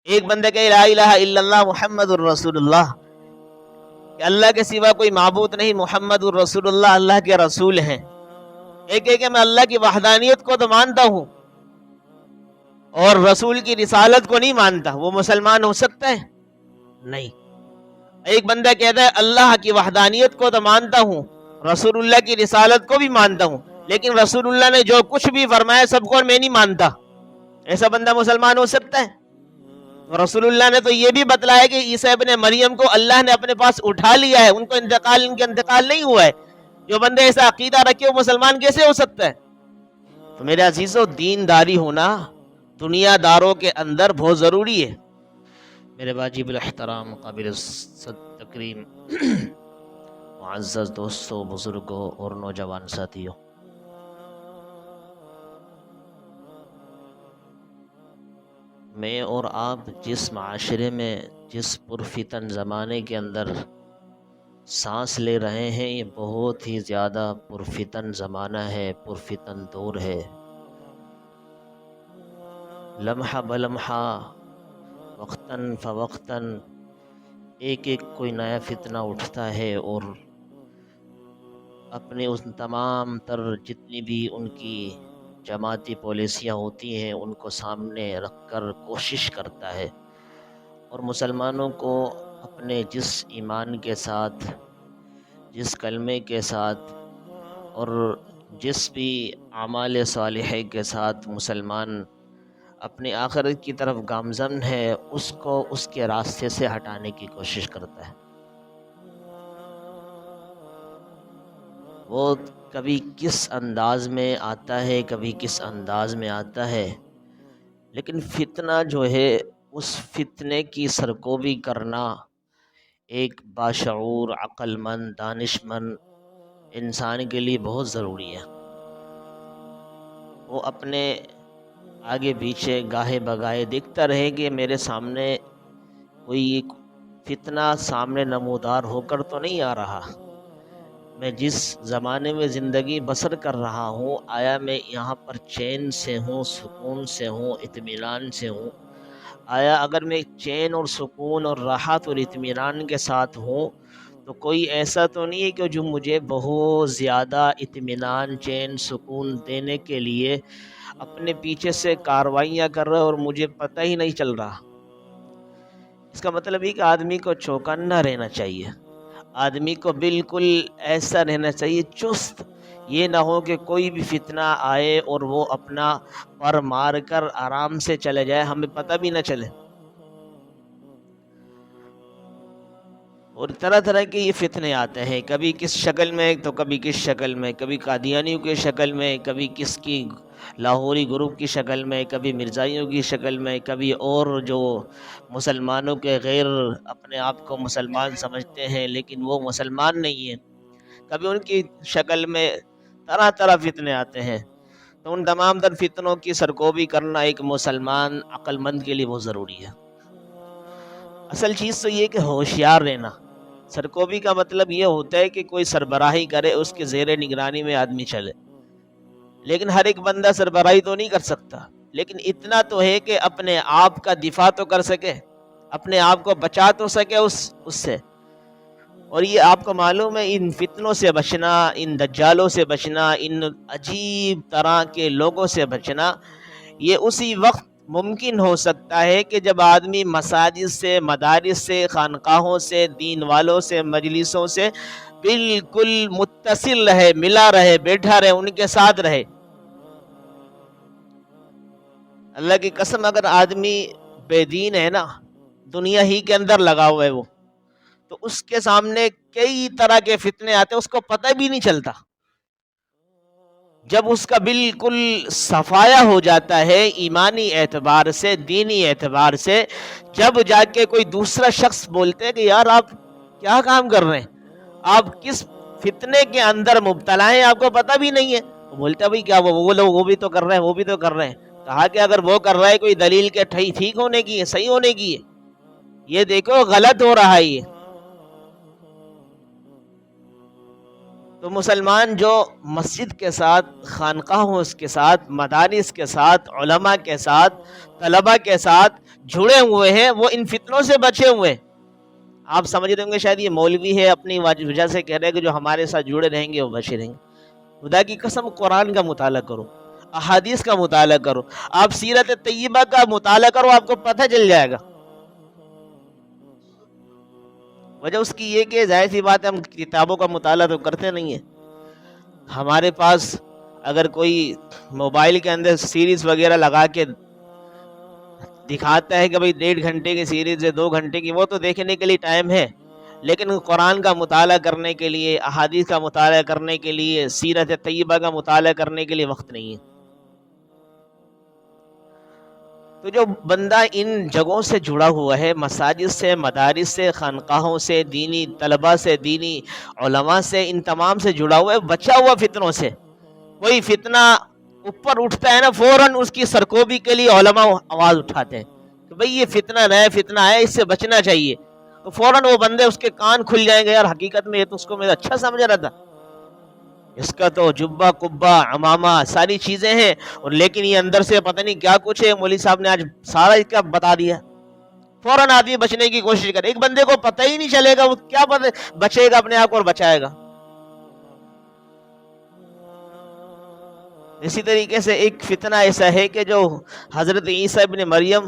ایک بندہ کہ لا الہ الا اللہ محمد الرسول اللہ، کہ اللہ کے سوا کوئی معبود نہیں، محمد الرسول اللہ اللہ کے رسول ہیں۔ ایک ہے کہ میں اللہ کی وحدانیت کو تو مانتا ہوں اور رسول کی رسالت کو نہیں مانتا، وہ مسلمان ہو سکتا ہے؟ نہیں۔ ایک بندہ کہتا ہے اللہ کی وحدانیت کو تو مانتا ہوں، رسول اللہ کی رسالت کو بھی مانتا ہوں، لیکن رسول اللہ نے جو کچھ بھی فرمایا سب کو میں نہیں مانتا، ایسا بندہ مسلمان ہو سکتا ہے؟ رسول اللہ نے تو یہ بھی بتلایا کہ عیسیٰ ابن مریم کو اللہ نے اپنے پاس اٹھا لیا ہے، ان کا انتقال نہیں ہوا ہے۔ جو بندے ایسا عقیدہ رکھے وہ مسلمان کیسے ہو سکتا ہے؟ تو میرے عزیزو، دینداری ہونا دنیا داروں کے اندر بہت ضروری ہے۔ میرے واجب الاحترام، قابل تکریم معزز دوستوں، بزرگوں اور نوجوان ساتھیوں، میں اور آپ جس معاشرے میں، جس پرفتن زمانے کے اندر سانس لے رہے ہیں، یہ بہت ہی زیادہ پرفتن زمانہ ہے، پرفتن دور ہے۔ لمحہ بلمحہ، وقتاً فوقتاً ایک کوئی نیا فتنہ اٹھتا ہے، اور اپنے ان تمام تر جتنی بھی ان کی جماعتی پالیسیاں ہوتی ہیں ان کو سامنے رکھ کر کوشش کرتا ہے، اور مسلمانوں کو اپنے جس ایمان کے ساتھ، جس کلمے کے ساتھ اور جس بھی اعمال صالحہ کے ساتھ مسلمان اپنی آخرت کی طرف گامزن ہے، اس کو اس کے راستے سے ہٹانے کی کوشش کرتا ہے۔ وہ کبھی کس انداز میں آتا ہے، کبھی کس انداز میں آتا ہے، لیکن فتنہ جو ہے، اس فتنے کی سرکوبی کرنا ایک باشعور، عقل مند، دانش مند انسان کے لیے بہت ضروری ہے۔ وہ اپنے آگے پیچھے گاہے بگاہے دیکھتا رہے کہ میرے سامنے کوئی فتنہ سامنے نمودار ہو کر تو نہیں آ رہا، میں جس زمانے میں زندگی بسر کر رہا ہوں، آیا میں یہاں پر چین سے ہوں، سکون سے ہوں، اطمینان سے ہوں؟ آیا اگر میں چین اور سکون اور راحت اور اطمینان کے ساتھ ہوں تو کوئی ایسا تو نہیں ہے کہ جو مجھے بہت زیادہ اطمینان، چین، سکون دینے کے لیے اپنے پیچھے سے کارروائیاں کر رہا ہے اور مجھے پتہ ہی نہیں چل رہا؟ اس کا مطلب یہ کہ آدمی کو چوکنا رہنا چاہیے، آدمی کو بالکل ایسا رہنا چاہیے چست، یہ نہ ہو کہ کوئی بھی فتنہ آئے اور وہ اپنا پر مار کر آرام سے چلے جائے، ہمیں پتہ بھی نہ چلے۔ اور طرح طرح کے یہ فتنے آتے ہیں، کبھی کس شکل میں تو کبھی کس شکل میں، کبھی قادیانیوں کی شکل میں، کبھی کس کی لاہوری گروپ کی شکل میں، کبھی مرزائیوں کی شکل میں، کبھی اور جو مسلمانوں کے غیر اپنے آپ کو مسلمان سمجھتے ہیں لیکن وہ مسلمان نہیں ہیں، کبھی ان کی شکل میں طرح طرح فتنے آتے ہیں۔ تو ان تمام تر فتنوں کی سرکوبی کرنا ایک مسلمان عقل مند کے لیے بہت ضروری ہے۔ اصل چیز تو یہ کہ ہوشیار رہنا۔ سرکوبی کا مطلب یہ ہوتا ہے کہ کوئی سربراہی کرے، اس کے زیر نگرانی میں آدمی چلے، لیکن ہر ایک بندہ سربراہی تو نہیں کر سکتا، لیکن اتنا تو ہے کہ اپنے آپ کا دفاع تو کر سکے، اپنے آپ کو بچا تو سکے اس سے۔ اور یہ آپ کو معلوم ہے، ان فتنوں سے بچنا، ان دجالوں سے بچنا، ان عجیب طرح کے لوگوں سے بچنا، یہ اسی وقت ممکن ہو سکتا ہے کہ جب آدمی مساجد سے، مدارس سے، خانقاہوں سے، دین والوں سے، مجلسوں سے بالکل متصل رہے، ملا رہے، بیٹھا رہے، ان کے ساتھ رہے۔ اللہ کی قسم، اگر آدمی بے دین ہے نا، دنیا ہی کے اندر لگا ہوا ہے وہ، تو اس کے سامنے کئی طرح کے فتنے آتے ہیں، اس کو پتہ بھی نہیں چلتا۔ جب اس کا بالکل صفایا ہو جاتا ہے ایمانی اعتبار سے، دینی اعتبار سے، جب جا کے کوئی دوسرا شخص بولتے ہیں کہ یار آپ کیا کام کر رہے ہیں، آپ کس فتنے کے اندر مبتلا ہیں، آپ کو پتہ بھی نہیں ہے، وہ بولتا ہے بھائی کیا وہ لوگ وہ بھی تو کر رہے ہیں، وہ بھی تو کر رہے ہیں۔ کہا کہ اگر وہ کر رہا ہے کوئی دلیل کے ٹھیک ہونے کی ہے، صحیح ہونے کی ہے، یہ دیکھو غلط ہو رہا ہے یہ۔ تو مسلمان جو مسجد کے ساتھ، خانقاہوں کے ساتھ، مدارس کے ساتھ، علماء کے ساتھ، طلباء کے ساتھ جڑے ہوئے ہیں، وہ ان فتنوں سے بچے ہوئے ہیں۔ آپ سمجھ رہے ہوں گے شاید یہ مولوی ہے اپنی وجہ سے کہہ رہے ہیں کہ جو ہمارے ساتھ جڑے رہیں گے وہ بچے رہیں گے۔ خدا کی قسم قرآن کا مطالعہ کرو، احادیث کا مطالعہ کرو، آپ سیرت طیبہ کا مطالعہ کرو، آپ کو پتہ چل جائے گا۔ وجہ اس کی یہ کہ ظاہر سی بات ہے ہم کتابوں کا مطالعہ تو کرتے نہیں ہیں۔ ہمارے پاس اگر کوئی موبائل کے اندر سیریز وغیرہ لگا کے دکھاتا ہے کہ بھئی 1.5 گھنٹے کی سیریز ہے، 2 گھنٹے کی، وہ تو دیکھنے کے لیے ٹائم ہے، لیکن قرآن کا مطالعہ کرنے کے لیے، احادیث کا مطالعہ کرنے کے لیے، سیرت طیبہ کا مطالعہ کرنے کے لیے وقت نہیں ہے۔ تو جو بندہ ان جگہوں سے جڑا ہوا ہے، مساجد سے، مدارس سے، خانقاہوں سے، دینی طلباء سے، دینی علماء سے، ان تمام سے جڑا ہوا ہے، بچا ہوا فتنوں سے۔ کوئی فتنہ اوپر اٹھتا ہے نا، فوراً اس کی سرکوبی کے لیے علماء آواز اٹھاتے ہیں کہ بھئی یہ فتنہ نیا فتنہ ہے، اس سے بچنا چاہیے۔ تو فوراً وہ بندے اس کے کان کھل جائیں گے، یار حقیقت میں یہ تو اس کو میں اچھا سمجھ رہا تھا، اس کا تو جبہ کبہ عمامہ ساری چیزیں ہیں، اور لیکن یہ اندر سے پتہ نہیں کیا کچھ ہے، مولوی صاحب نے آج سارا اس کا بتا دیا۔ فوراً آدمی بچنے کی کوشش کرے، ایک بندے کو پتہ ہی نہیں چلے گا وہ کیا بچے گا اپنے آپ کو اور بچائے گا۔ اسی طریقے سے ایک فتنہ ایسا ہے کہ جو حضرت عیسیٰ ابن مریم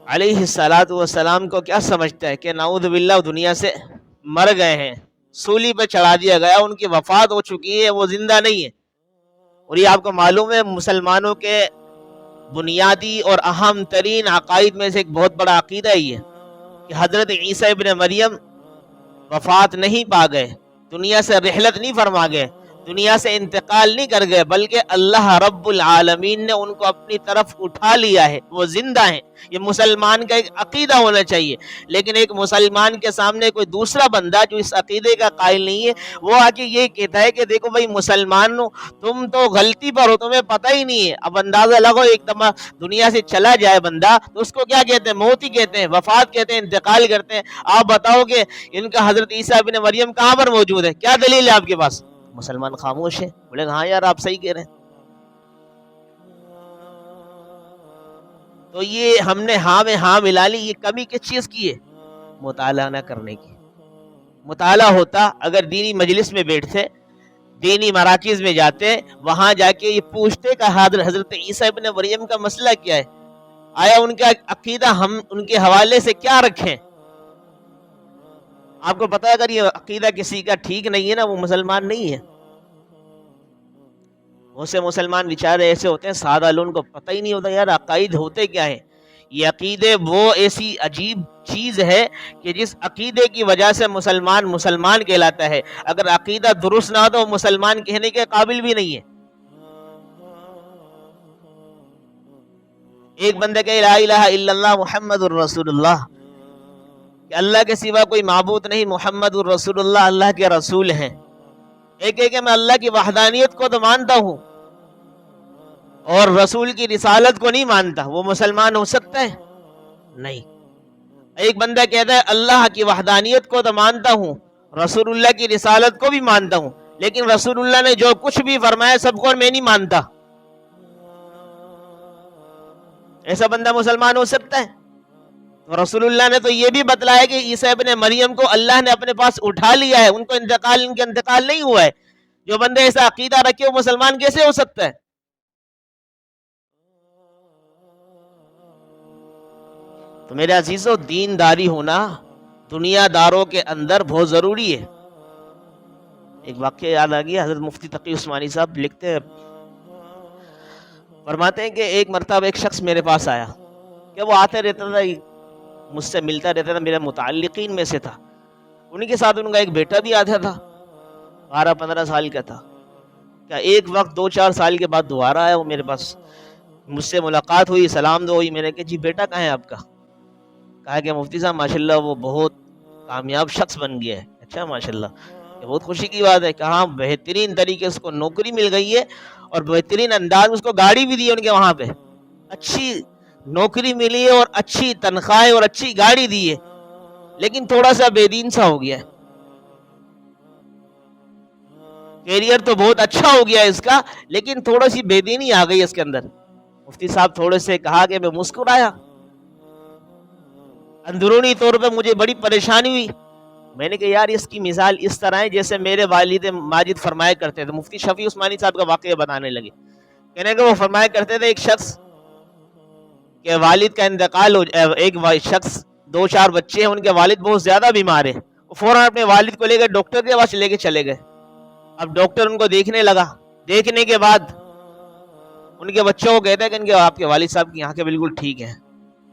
علیہ السلام کو کیا سمجھتا ہے کہ نعوذ باللہ دنیا سے مر گئے ہیں، سولی پہ چڑھا دیا گیا، ان کی وفات ہو چکی ہے، وہ زندہ نہیں ہے۔ اور یہ آپ کو معلوم ہے مسلمانوں کے بنیادی اور اہم ترین عقائد میں سے ایک بہت بڑا عقیدہ ہی ہے کہ حضرت عیسیٰ ابن مریم وفات نہیں پا گئے، دنیا سے رحلت نہیں فرما گئے، دنیا سے انتقال نہیں کر گئے، بلکہ اللہ رب العالمین نے ان کو اپنی طرف اٹھا لیا ہے، وہ زندہ ہیں۔ یہ مسلمان کا ایک عقیدہ ہونا چاہیے، لیکن ایک مسلمان کے سامنے کوئی دوسرا بندہ جو اس عقیدے کا قائل نہیں ہے، وہ آ کے یہ کہتا ہے کہ دیکھو بھائی مسلمانوں تم تو غلطی پر ہو، تمہیں پتہ ہی نہیں ہے۔ اب اندازہ لگو ایک دم دنیا سے چلا جائے بندہ تو اس کو کیا کہتے ہیں؟ موت ہی کہتے ہیں، وفات کہتے ہیں، انتقال کرتے ہیں۔ آپ بتاؤ کہ ان کا حضرت عیسیٰ ابن مریم کہاں پر موجود ہے؟ کیا دلیل ہے آپ کے پاس؟ مسلمان خاموش ہے، بولے ہاں یار آپ صحیح کہہ رہے ہیں۔ تو یہ ہم نے ہاں میں ہاں ملا لی، یہ کمی کس چیز کی ہے؟ مطالعہ نہ کرنے کی۔ مطالعہ ہوتا، اگر دینی مجلس میں بیٹھتے، دینی مراکز میں جاتے، وہاں جا کے یہ پوچھتے کہ حضرت عیسیٰ ابن مریم کا مسئلہ کیا ہے، آیا ان کا عقیدہ ہم ان کے حوالے سے کیا رکھیں۔ آپ کو پتا ہے اگر یہ عقیدہ کسی کا ٹھیک نہیں ہے نا، وہ مسلمان نہیں ہے۔ بہت سے مسلمان بیچارے ایسے ہوتے ہیں سادہ لوگوں کو پتہ ہی نہیں ہوتا یار عقائد ہوتے کیا ہیں۔ یہ عقیدے وہ ایسی عجیب چیز ہے کہ جس عقیدے کی وجہ سے مسلمان کہلاتا ہے، اگر عقیدہ درست نہ ہو تو مسلمان کہنے کے قابل بھی نہیں ہے۔ ایک بندے کہ لا الہ الا اللہ محمد الرسول اللہ، کہ اللہ کے سوا کوئی معبود نہیں، محمد الرسول اللہ اللہ کے رسول ہیں۔ ایک ہے کہ میں اللہ کی وحدانیت کو تو مانتا ہوں اور رسول کی رسالت کو نہیں مانتا، وہ مسلمان ہو سکتا ہے؟ نہیں۔ ایک بندہ کہتا ہے اللہ کی وحدانیت کو تو مانتا ہوں، رسول اللہ کی رسالت کو بھی مانتا ہوں، لیکن رسول اللہ نے جو کچھ بھی فرمایا سب کو میں نہیں مانتا، ایسا بندہ مسلمان ہو سکتا ہے؟ رسول اللہ نے تو یہ بھی بتلایا کہ عیسیٰ ابن مریم کو اللہ نے اپنے پاس اٹھا لیا ہے، ان کا انتقال نہیں ہوا ہے۔ جو بندے ایسا عقیدہ رکھے وہ مسلمان کیسے ہو سکتا ہے؟ تو میرے عزیزو، دینداری ہونا دنیا داروں کے اندر بہت ضروری ہے۔ ایک واقعہ یاد آ گیا، حضرت مفتی تقی عثمانی صاحب لکھتے ہیں، فرماتے ہیں کہ ایک مرتبہ ایک شخص میرے پاس آیا کہ وہ آتے رہتا تھا، مجھ سے ملتا رہتا تھا، میرے متعلقین میں سے تھا۔ انہی کے ساتھ ان کا ایک بیٹا بھی آتا تھا، 12-15 سال کا تھا۔ کیا ایک وقت 2-4 سال کے بعد دوبارہ آیا وہ میرے پاس، مجھ سے ملاقات ہوئی، سلام دو ہوئی، میں نے کہا جی بیٹا کہاں ہے آپ کا؟ کہا کہ مفتی صاحب ماشاءاللہ وہ بہت کامیاب شخص بن گیا ہے۔ اچھا ماشاءاللہ، یہ بہت خوشی کی بات ہے۔ کہاں بہترین طریقے سے اس کو نوکری مل گئی ہے اور بہترین انداز میں اس کو گاڑی بھی دی ہے، ان کے وہاں پہ اچھی نوکری ملی ہے اور اچھی تنخواہ اور اچھی گاڑی دی ہے، لیکن تھوڑا سا بے دین سا ہو گیا ہے۔ کیریئر تو بہت اچھا ہو گیا اس کا، لیکن تھوڑا سی بے دینی آ گئی اس کے اندر. مفتی صاحب تھوڑے سے کہا کہ میں مسکرایا، اندرونی طور پہ مجھے بڑی پریشانی ہوئی. میں نے کہا یار اس کی مثال اس طرح ہے جیسے میرے والد ماجد فرمایا کرتے تھے. مفتی شفیع عثمانی صاحب کا واقعہ بتانے لگے. کہنے کہ وہ فرمایا کرتے تھے ایک شخص کہ والد کا انتقال ہو، ایک شخص 2-4 بچے ہیں، ان کے والد بہت زیادہ بیمار ہیں، وہ فوراً اپنے والد کو لے کے ڈاکٹر کے پاس لے کے چلے گئے. اب ڈاکٹر ان کو دیکھنے لگا. دیکھنے کے بعد ان کے بچوں کو کہتے ہیں کہ ان کے آپ کے والد صاحب کی آنکھیں بالکل ٹھیک ہیں،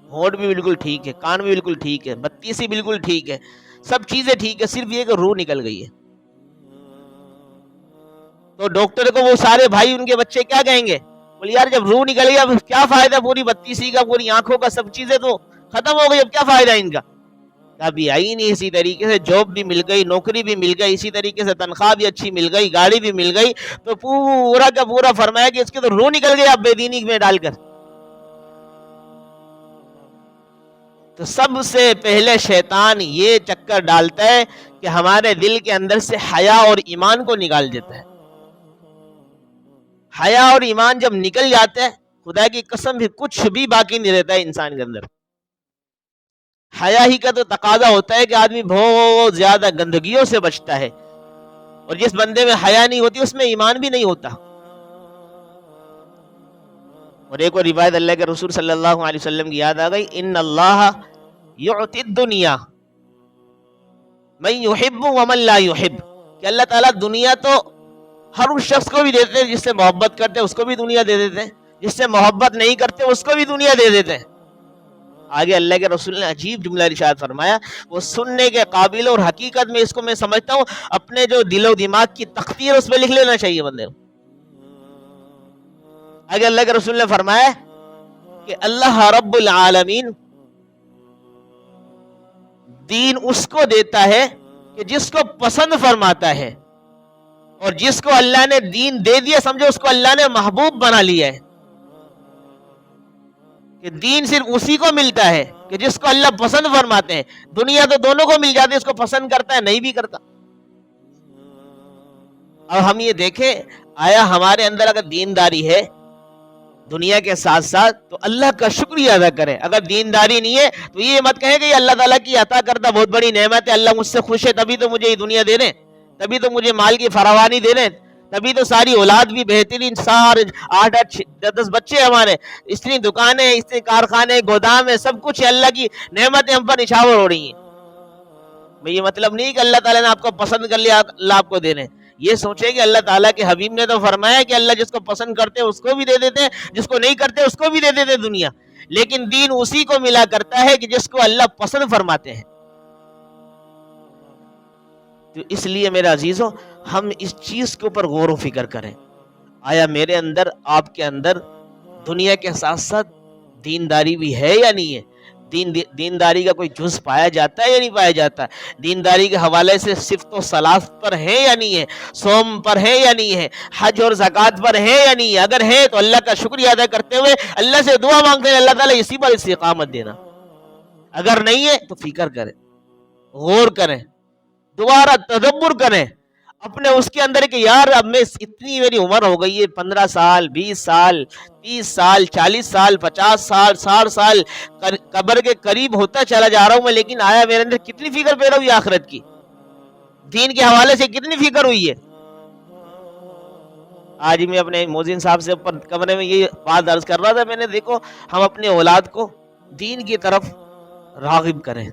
ہونٹ بھی بالکل ٹھیک ہے، کان بھی بالکل ٹھیک ہے، بتی سی بالکل ٹھیک ہے، سب چیزیں ٹھیک ہے، صرف یہ کہ روح نکل گئی ہے. تو ڈاکٹر کو وہ سارے بھائی ان کے بچے کیا کہیں گے؟ بولے یار جب روح نکل گئی اب کیا فائدہ، پوری بتی سی کا، پوری آنکھوں کا، سب چیزیں تو ختم ہو گئی، اب کیا فائدہ ان کا؟ ابھی آئی نہیں. اسی طریقے سے جاب بھی مل گئی، نوکری بھی مل گئی، اسی طریقے سے تنخواہ بھی اچھی مل گئی، گاڑی بھی مل گئی، تو پورا کا پورا فرمایا کہ اس کے تو روح نکل گئی اب بے دینی میں ڈال کر. تو سب سے پہلے شیطان یہ چکر ڈالتا ہے کہ ہمارے دل کے اندر سے حیا اور ایمان کو نکال دیتا ہے. حیا اور ایمان جب نکل جاتا ہے، خدا کی قسم بھی کچھ بھی باقی نہیں رہتا ہے انسان کے اندر. حیا ہی کا تو تقاضا ہوتا ہے کہ آدمی بہت زیادہ گندگیوں سے بچتا ہے، اور جس بندے میں حیا نہیں ہوتی اس میں ایمان بھی نہیں ہوتا. اور ایک اور روایت اللہ کے رسول صلی اللہ علیہ وسلم کی یاد آ گئی، ان اللہ یعطی الدنیا من یحب ومن لا یحب، کہ اللہ تعالیٰ دنیا تو ہر اس شخص کو بھی دیتے ہیں جس سے محبت کرتے ہیں، اس کو بھی دنیا دے دیتے ہیں، جس سے محبت نہیں کرتے اس کو بھی دنیا دے دیتے ہیں. آگے اللہ کے رسول نے عجیب جملہ ارشاد فرمایا، وہ سننے کے قابل، اور حقیقت میں اس کو میں سمجھتا ہوں اپنے جو دل و دماغ کی تختی ہے اس پہ لکھ لینا چاہیے بندے کو. آگے اللہ کے رسول نے فرمایا کہ اللہ رب العالمین دین اس کو دیتا ہے کہ جس کو پسند فرماتا ہے، اور جس کو اللہ نے دین دے دیا سمجھو اس کو اللہ نے محبوب بنا لیا ہے. کہ دین صرف اسی کو ملتا ہے کہ جس کو اللہ پسند فرماتے ہیں. دنیا تو دونوں کو مل جاتی ہے، اس کو پسند کرتا ہے نہیں بھی کرتا. اب ہم یہ دیکھیں آیا ہمارے اندر اگر دینداری ہے دنیا کے ساتھ ساتھ تو اللہ کا شکریہ ادا کریں. اگر دینداری نہیں ہے تو یہ مت کہیں کہ یہ اللہ تعالیٰ کی عطا کردہ بہت بڑی نعمت ہے، اللہ مجھ سے خوش ہے تبھی تو مجھے یہ دنیا دے رہے، تبھی تو مجھے مال کی فراوانی دے رہے، تبھی تو ساری اولاد بھی بہترین، سارے 8-10 بچے ہمارے، اتنی دکانیں، اتنے کارخانے، گودام ہے، سب کچھ اللہ کی نعمتیں ہم پر نچھاور ہو رہی ہیں. یہ مطلب نہیں کہ اللہ تعالیٰ نے آپ کو پسند کر لیا اللہ آپ کو دے رہے. یہ سوچے کہ اللہ تعالیٰ کے حبیب نے تو فرمایا کہ اللہ جس کو پسند کرتے اس کو بھی دے دیتے، جس کو نہیں کرتے اس کو بھی دے دیتے دنیا. لیکن دین اسی کو ملا کرتا ہے کہ جس کو اللہ پسند فرماتے ہیں. تو اس لیے میرے عزیزوں ہم اس چیز کے اوپر غور و فکر کریں، آیا میرے اندر آپ کے اندر دنیا کے ساتھ ساتھ دینداری بھی ہے یا نہیں ہے؟ دینداری کا کوئی جز پایا جاتا ہے یا نہیں پایا جاتا؟ دینداری کے حوالے سے صفت و صلاح پر ہے یا نہیں ہے؟ صوم پر ہے یا نہیں ہے؟ حج اور زکوٰۃ پر ہے یا نہیں ہے؟ اگر ہے تو اللہ کا شکریہ ادا کرتے ہوئے اللہ سے دعا مانگتے ہیں اللہ تعالیٰ اسی پر استقامت دینا. اگر نہیں ہے تو فکر کریں، غور کریں، دوبارہ تدبر کریں اپنے اس کے اندر کہ یار اب میں اتنی میری عمر ہو گئی ہے، 15 سال 20 سال 30 سال 40 سال 50 سال 60 سال قبر کے قریب ہوتا چلا جا رہا ہوں میں، لیکن آیا میرے اندر کتنی فکر پیدا ہوئی آخرت کی، دین کے حوالے سے کتنی فکر ہوئی ہے. آج میں اپنے موزن صاحب سے اوپر کمرے میں یہ بات عرض کر رہا تھا، میں نے دیکھو ہم اپنے اولاد کو دین کی طرف راغب کریں،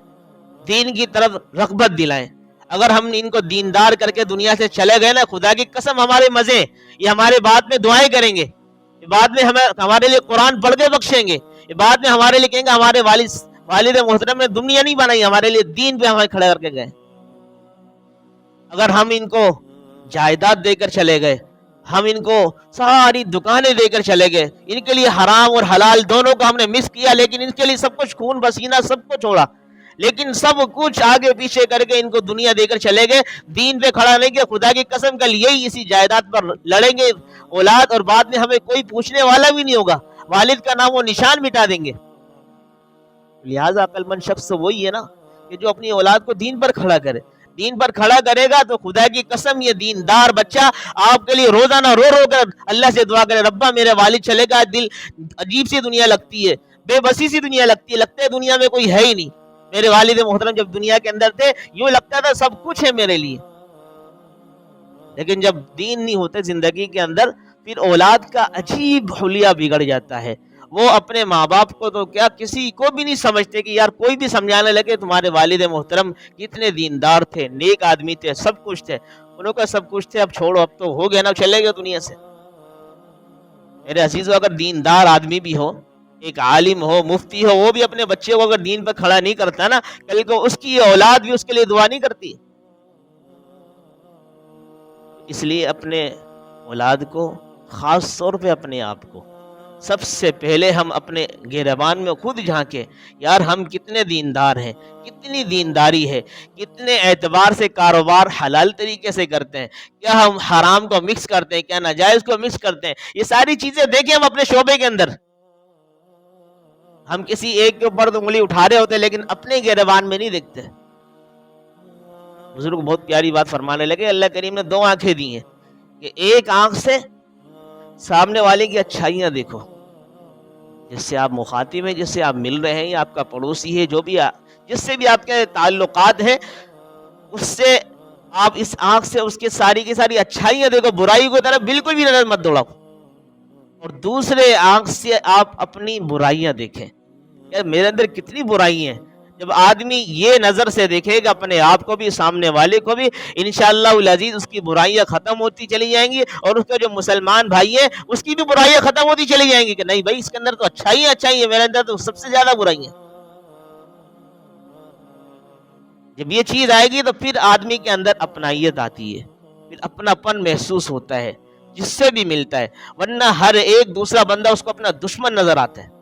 دین کی طرف رغبت دلائیں. اگر ہم ان کو دیندار کر کے دنیا سے چلے گئے نا، خدا کی قسم ہمارے مزے، یہ ہمارے بعد میں دعائیں کریں گے، بعد میں ہمارے لیے قرآن پڑھ کے بخشیں گے، بعد میں ہمارے لیے کہیں گے ہمارے والد محترم نے دنیا نہیں بنائی، ہمارے لیے دین پہ ہمیں کھڑے کر کے گئے. اگر ہم ان کو جائیداد دے کر چلے گئے، ہم ان کو ساری دکانیں دے کر چلے گئے، ان کے لیے حرام اور حلال دونوں کو ہم نے مس کیا، لیکن ان کے لیے سب کچھ خون پسینہ سب کو چھوڑا، لیکن سب کچھ آگے پیچھے کر کے ان کو دنیا دے کر چلے گئے، دین پہ کھڑا نہیں کیا. خدا کی قسم کل یہی اسی جائیداد پر لڑیں گے اولاد، اور بعد میں ہمیں کوئی پوچھنے والا بھی نہیں ہوگا، والد کا نام وہ نشان مٹا دیں گے. لہٰذا عقل مند شخص وہی ہے نا کہ جو اپنی اولاد کو دین پر کھڑا کرے. دین پر کھڑا کرے گا تو خدا کی قسم یہ دیندار بچہ آپ کے لیے روزانہ رو رو کر اللہ سے دعا کرے، ربا میرے والد چلے گا، دل عجیب سی دنیا لگتی ہے، بے بسی سی دنیا لگتی ہے، لگتا ہے دنیا میں کوئی ہے ہی نہیں۔ میرے والد محترم جب دنیا کے اندر تھے یوں لگتا تھا سب کچھ ہے میرے لیے، لیکن جب دین نہیں ہوتے زندگی کے اندر پھر اولاد کا عجیب حلیہ بگڑ جاتا ہے۔ وہ اپنے ماں باپ کو تو کیا کسی کو بھی نہیں سمجھتے کہ یار کوئی بھی سمجھانے لگے تمہارے والد محترم کتنے دیندار تھے، نیک آدمی تھے، سب کچھ تھے، انہوں کا سب کچھ تھے، اب چھوڑو، اب تو ہو گیا نا، چلے گئے دنیا سے۔ میرے عزیزو، اگر دیندار آدمی بھی ہو، ایک عالم ہو، مفتی ہو، وہ بھی اپنے بچے کو اگر دین پر کھڑا نہیں کرتا نا، کل کو اس کی اولاد بھی اس کے لیے دعا نہیں کرتی۔ اس لیے اپنے اولاد کو، خاص طور پہ اپنے آپ کو، سب سے پہلے ہم اپنے گریبان میں خود جھانکیں، یار ہم کتنے دیندار ہیں، کتنی دینداری ہے، کتنے اعتبار سے کاروبار حلال طریقے سے کرتے ہیں، کیا ہم حرام کو مکس کرتے ہیں، کیا ناجائز کو مکس کرتے ہیں، یہ ساری چیزیں دیکھیں ہم اپنے شعبے کے اندر۔ ہم کسی ایک کے اوپر تو انگلی اٹھا رہے ہوتے ہیں لیکن اپنے گریبان میں نہیں دیکھتے۔ بزرگ بہت پیاری بات فرمانے لگے، اللہ کریم نے دو آنکھیں دی ہیں کہ ایک آنکھ سے سامنے والے کی اچھائیاں دیکھو، جس سے آپ مخاطب ہیں، جس سے آپ مل رہے ہیں، یا آپ کا پڑوسی ہے، جو بھی جس سے بھی آپ کے تعلقات ہیں، اس سے آپ اس آنکھ سے اس کے ساری کی ساری اچھائیاں دیکھو، برائی کو طرف بالکل بھی نظر مت دوڑاؤ، اور دوسرے آنکھ سے آپ اپنی برائیاں دیکھیں، یار میرے اندر کتنی برائی ہیں۔ جب آدمی یہ نظر سے دیکھے گا اپنے آپ کو بھی، سامنے والے کو بھی، انشاءاللہ العزیز اس کی برائیاں ختم ہوتی چلی جائیں گی، اور اس کا جو مسلمان بھائی ہے اس کی بھی برائیاں ختم ہوتی چلی جائیں گی کہ نہیں بھائی اس کے اندر تو اچھائی ہے، میرے اندر تو سب سے زیادہ برائی ہے۔ جب یہ چیز آئے گی تو پھر آدمی کے اندر اپنائیت آتی ہے، پھر اپناپن محسوس ہوتا ہے جس سے بھی ملتا ہے، ورنہ ہر ایک دوسرا بندہ اس کو اپنا دشمن نظر آتا ہے۔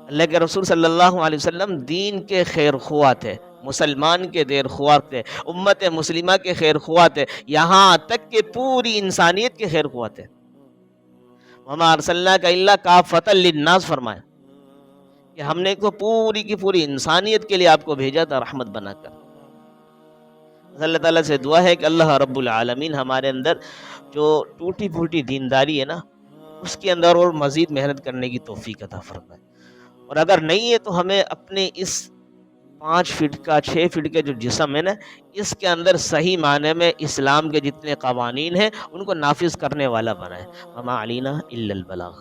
اللہ کے رسول صلی اللہ علیہ وسلم دین کے خیر خواہ تھے، مسلمان کے دیر خواہ تھے، امت مسلمہ کے خیر خواہ تھے، یہاں تک کہ پوری انسانیت کے خیر خواہ تھے۔ وما ارسلناک الا کافۃ للناس فرمایا کہ ہم نے تو پوری کی پوری انسانیت کے لیے آپ کو بھیجا تھا رحمت بنا کر۔ اللہ تعالیٰ سے دعا ہے کہ اللہ رب العالمین ہمارے اندر جو ٹوٹی پھوٹی دینداری ہے نا، اس کے اندر اور مزید محنت کرنے کی توفیق عطا فرمائے، اور اگر نہیں ہے تو ہمیں اپنے اس 5 فٹ کا 6 فٹ کے جو جسم ہے نا، اس کے اندر صحیح معنی میں اسلام کے جتنے قوانین ہیں ان کو نافذ کرنے والا بنائے۔ وما علینا الا البلاغ۔